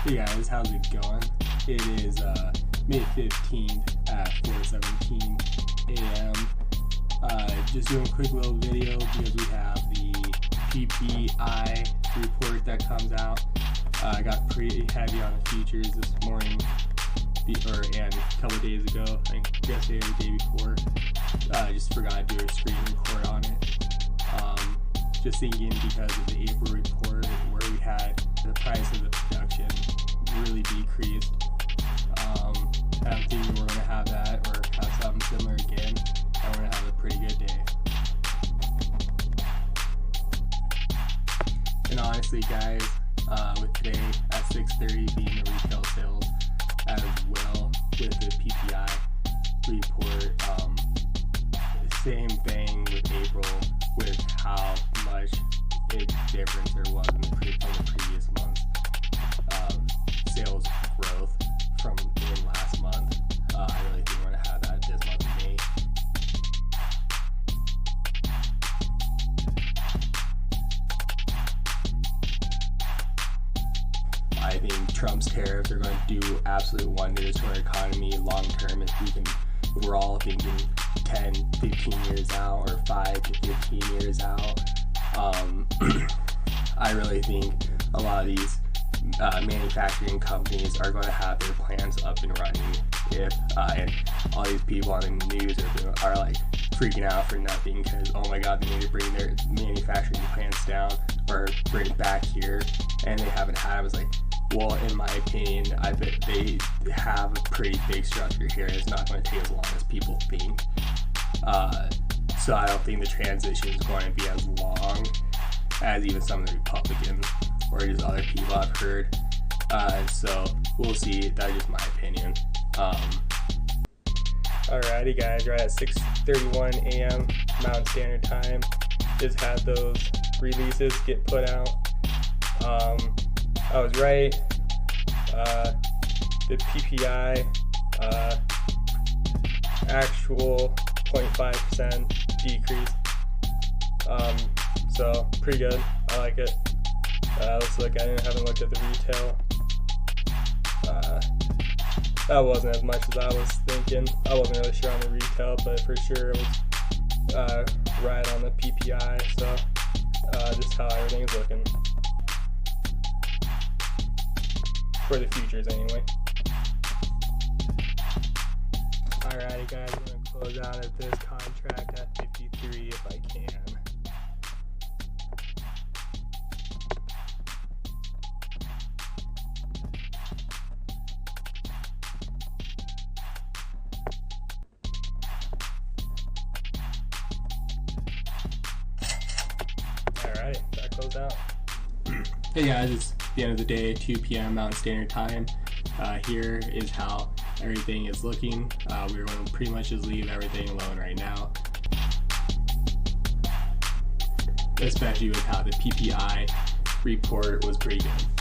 Hey guys, how's it going? It is May 15th at 4:17 a.m. Just doing a quick little video because we have the PPI report that comes out. I got pretty heavy on the futures this morning, and a couple days ago, I think yesterday or the day before. Just forgot to do a screen record on it. Just thinking because of the April report where we had the price of the production really decreased. I'm thinking we're going to have that or have something similar again, and we're going to have a pretty good day. And honestly guys, with today at 6:30 being the retail sales as well with the PPI report, same thing with April with how much difference there was in the previous month. Sales growth from in last month. I really think we're going to have that this month of May. I think Trump's tariffs are going to do absolute wonders to our economy long term if we're all thinking 10, 15 years out or 5 to 15 years out. I really think a lot of these manufacturing companies are going to have their plants up and running if and all these people on the news are like freaking out for nothing because oh my god, they need to bring their manufacturing plants down or bring it back here and they haven't had it. I was like, well, in my opinion, I bet they have a pretty big structure here and it's not going to take as long as people think. So I don't think the transition is going to be as long as even some of the Republicans or just other people I've heard. So we'll see. That's just my opinion. Alrighty guys, right at 6:31 a.m. Mountain Standard Time. Just had those releases get put out. I was right. The PPI actual 0.5% decrease. So pretty good. I like it. Let's look at it. I haven't looked at the retail. That wasn't as much as I was thinking. I wasn't really sure on the retail, but for sure it was right on the PPI. So just how everything is looking for the futures anyway. Alrighty guys, I'm going to close out at this contract at 53 if I can. Alright, that closed out. Hey guys, it's the end of the day, 2 p.m. Mountain Standard Time. Here is how everything is looking. We're going to pretty much just leave everything alone right now, especially with how the PPI report was pretty good.